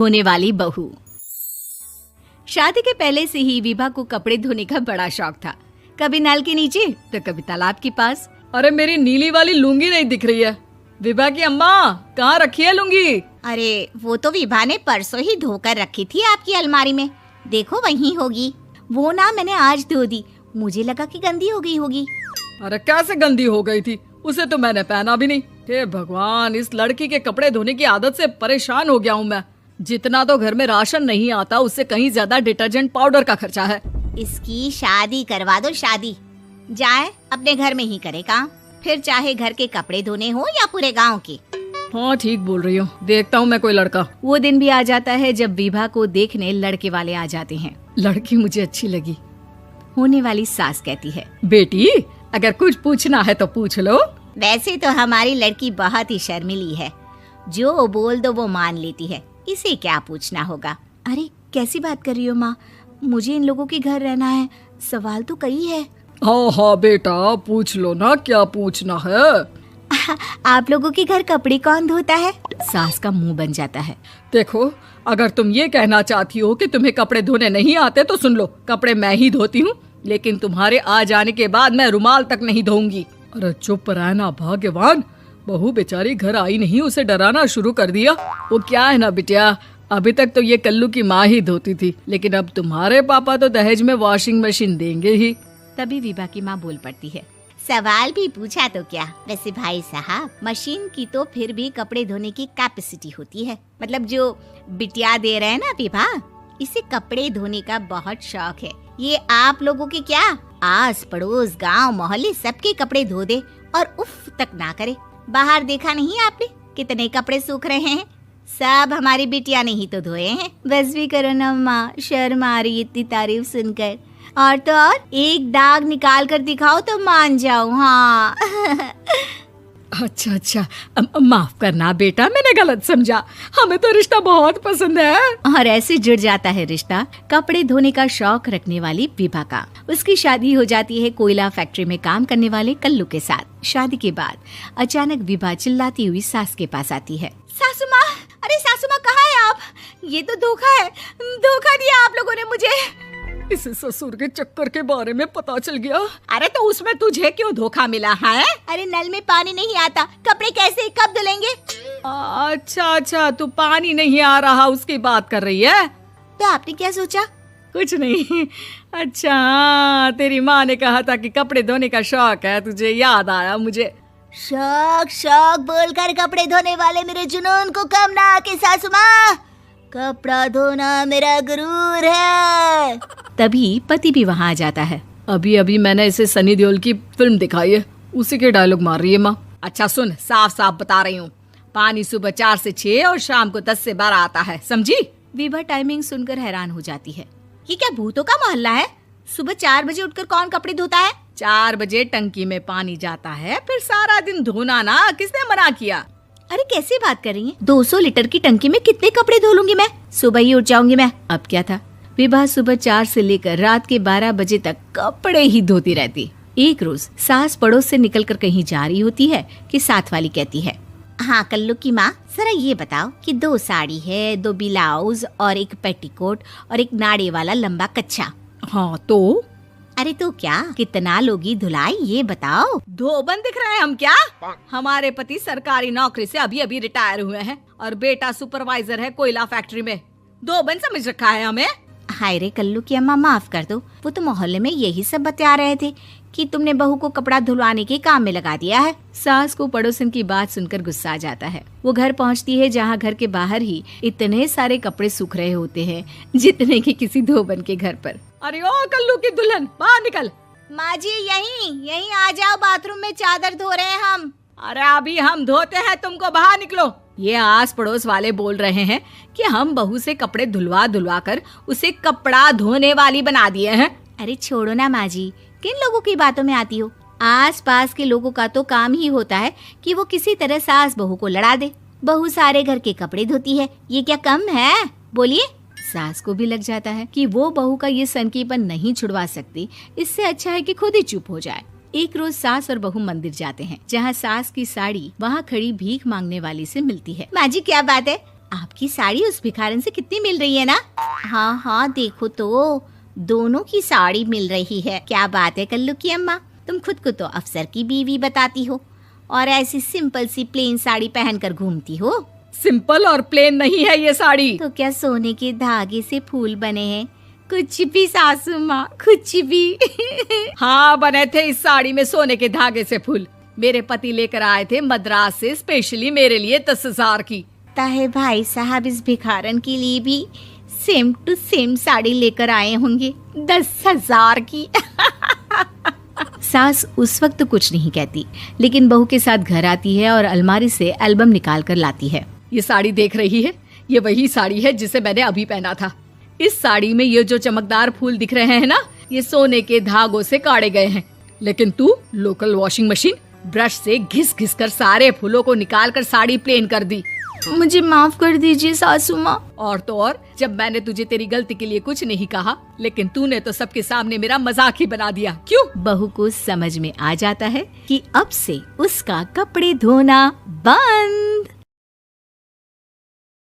होने वाली बहू। शादी के पहले से ही विभा को कपड़े धोने का बड़ा शौक था। कभी नल के नीचे तो कभी तालाब के पास। अरे मेरी नीली वाली लुंगी नहीं दिख रही है। विभा की अम्मा, कहाँ रखी है लुंगी? अरे वो तो विभा ने परसों ही धोकर रखी थी आपकी अलमारी में, देखो वहीं होगी। वो ना मैंने आज धो दी, मुझे लगा कि गंदी हो गई होगी। अरे कैसे गंदी हो गई थी? उसे तो मैंने पहना भी नहीं। हे भगवान, इस लड़की के कपड़े धोने की आदत से परेशान हो गया हूँ मैं। जितना तो घर में राशन नहीं आता, उससे कहीं ज्यादा डिटर्जेंट पाउडर का खर्चा है। इसकी शादी करवा दो, शादी जाए अपने घर में ही करे काम, फिर चाहे घर के कपड़े धोने हो या पूरे गांव के। हाँ ठीक बोल रही हो, देखता हूँ मैं कोई लड़का। वो दिन भी आ जाता है जब विभा को देखने लड़के वाले आ जाते हैं। लड़की मुझे अच्छी लगी। होने वाली सास कहती है, बेटी अगर कुछ पूछना है तो पूछ लो। वैसे तो हमारी लड़की बहुत ही शर्मीली है, जो बोल दो वो मान लेती है, इसे क्या पूछना होगा। अरे कैसी बात कर रही हो माँ, मुझे इन लोगों के घर रहना है, सवाल तो कई है। हाँ हाँ बेटा, पूछ लो ना, क्या पूछना है। आप लोगों के घर कपड़े कौन धोता है? सास का मुंह बन जाता है। देखो, अगर तुम ये कहना चाहती हो कि तुम्हें कपड़े धोने नहीं आते तो सुन लो, कपड़े मैं ही धोती हूँ, लेकिन तुम्हारे आ जाने के बाद मैं रुमाल तक नहीं धोऊंगी। अरे चुप रहना भाग्यवान, बहू बेचारी घर आई नहीं, उसे डराना शुरू कर दिया। वो क्या है ना बिटिया, अभी तक तो ये कल्लू की माँ ही धोती थी, लेकिन अब तुम्हारे पापा तो दहेज में वॉशिंग मशीन देंगे ही। तभी विभा की माँ बोल पड़ती है, सवाल भी पूछा तो क्या। वैसे भाई साहब, मशीन की तो फिर भी कपड़े धोने की कैपेसिटी होती है। मतलब जो बिटिया दे रहे हैं ना विभा, इसे कपड़े धोने का बहुत शौक है। ये आप लोगों के क्या, आस पड़ोस गांव मोहल्ले सबके कपड़े धो दे और उफ तक ना करे। बाहर देखा नहीं आपने कितने कपड़े सूख रहे हैं? सब हमारी बिटिया ने ही तो धोए हैं। बस भी करो ना माँ, शर्म आ रही इतनी तारीफ सुनकर। और तो और एक दाग निकाल कर दिखाओ तो मान जाऊँ। हाँ अच्छा, माफ करना बेटा, मैंने गलत समझा। हमें तो रिश्ता बहुत पसंद है। और ऐसे जुड़ जाता है रिश्ता कपड़े धोने का शौक रखने वाली विभा का। उसकी शादी हो जाती है कोयला फैक्ट्री में काम करने वाले कल्लू के साथ। शादी के बाद अचानक विभा चिल्लाती हुई सास के पास आती है। सासू माँ, अरे सासू माँ कहाँ है आप? ये तो धोखा है, धोखा दिया आप लोगों ने मुझे। इसे ससुर के चक्कर के बारे में पता चल गया। अरे तो उसमें तुझे क्यों धोखा मिला है? अरे नल में पानी नहीं आता, कपड़े कैसे कब धुलेंगे? अच्छा, तू पानी नहीं आ रहा उसकी बात कर रही है। तो आपने क्या सोचा? कुछ नहीं। अच्छा, तेरी माँ ने कहा था कि कपड़े धोने का शौक है तुझे, याद आया मुझे। शौक बोलकर कपड़े धोने वाले मेरे जुनून को कम ना आके सासू माँ, कपड़ा धोना मेरा गुरूर है। तभी पति भी वहाँ आ जाता है। अभी मैंने इसे सनी देओल की फिल्म दिखाई है, उसी के डायलॉग मार रही है माँ। अच्छा सुन, साफ साफ बता रही हूँ, पानी सुबह 4 से 6 और शाम को 10 से 12 आता है, समझी? विभा टाइमिंग सुनकर हैरान हो जाती है। ये क्या भूतों का मोहल्ला है? सुबह 4 बजे उठकर कौन कपड़े धोता है? 4 बजे टंकी में पानी जाता है, फिर सारा दिन धोना ना, किसने मना किया? अरे कैसी बात कर रही हैं? 200 लीटर की टंकी में कितने कपड़े धो लूंगी मैं, सुबह ही उठ जाऊंगी मैं। अब क्या था, विभा सुबह 4 से लेकर रात के 12 बजे तक कपड़े ही धोती रहती। एक रोज सास पड़ोस से निकलकर कहीं जा रही होती है कि साथ वाली कहती है, हाँ कल्लू की माँ, जरा ये बताओ कि 2 साड़ी है, 2 ब्लाउज और एक पेटीकोट और एक नाड़े वाला लंबा कच्छा। हाँ तो? अरे तो क्या, कितना लोगी धुलाई ये बताओ। धोबन दिख रहे हैं हम क्या? हमारे पति सरकारी नौकरी से अभी रिटायर हुए हैं और बेटा सुपरवाइजर है कोयला फैक्ट्री में। धोबन समझ रखा है हमें? हाय रे कल्लू की अम्मा, माफ कर दो, वो तो मोहल्ले में यही सब बता रहे थे कि तुमने बहू को कपड़ा धुलवाने के काम में लगा दिया है। सास को पड़ोसन की बात सुनकर गुस्सा आ जाता है। वो घर पहुंचती है जहां घर के बाहर ही इतने सारे कपड़े सूख रहे होते हैं जितने कि किसी धोबन के घर पर। अरे ओ कल्लू की दुल्हन, बाहर निकल। माँ जी यहीं आ जाओ, बाथरूम में चादर धो रहे हैं हम। अरे अभी हम धोते हैं, तुमको बाहर निकलो। ये आस पड़ोस वाले बोल रहे हैं कि हम बहू से कपड़े धुलवा कर उसे कपड़ा धोने वाली बना दिए हैं। अरे छोड़ो ना माँ जी, किन लोगों की बातों में आती हो? आस पास के लोगों का तो काम ही होता है कि वो किसी तरह सास बहू को लड़ा दे। बहू सारे घर के कपड़े धोती है, ये क्या कम है? बोलिए। सास को भी लग जाता है कि वो बहू का ये सनकीपन नहीं छुड़वा सकती, इससे अच्छा है कि खुद ही चुप हो जाए। एक रोज सास और बहू मंदिर जाते हैं, जहाँ सास की साड़ी वहाँ खड़ी भीख मांगने वाली से मिलती है। माँ जी क्या बात है, आपकी साड़ी उस भिखारन से कितनी मिल रही है ना? हाँ हाँ देखो तो दोनों की साड़ी मिल रही है। क्या बात है कल्लू की अम्मा, तुम खुद को तो अफसर की बीवी बताती हो और ऐसी सिंपल सी प्लेन साड़ी पहनकर घूमती हो। सिंपल और प्लेन नहीं है ये साड़ी। तो क्या सोने के धागे से फूल बने हैं? कुछ भी सासू माँ, कुछ भी। हाँ बने थे इस साड़ी में सोने के धागे से फूल। मेरे पति लेकर आए थे मद्रास से स्पेशली मेरे लिए 10,000 की। ताहे भाई साहब इस भिखारन के लिए भी सेम टू सेम साड़ी लेकर आए होंगे 10,000 की। सास उस वक्त कुछ नहीं कहती, लेकिन बहू के साथ घर आती है और अलमारी से एल्बम निकाल कर लाती है। ये साड़ी देख रही है, ये वही साड़ी है जिसे मैंने अभी पहना था। इस साड़ी में ये जो चमकदार फूल दिख रहे हैं ना, ये सोने के धागों से काटे गए हैं। लेकिन तू लोकल वॉशिंग मशीन ब्रश से घिस घिस कर सारे फूलों को निकाल कर साड़ी प्लेन कर दी। मुझे माफ कर दीजिए सासू माँ। और तो और, जब मैंने तुझे तेरी गलती के लिए कुछ नहीं कहा, लेकिन तूने तो सबके सामने मेरा मजाक ही बना दिया। क्यों? बहू को समझ में आ जाता है कि अब से उसका कपड़े धोना बंद।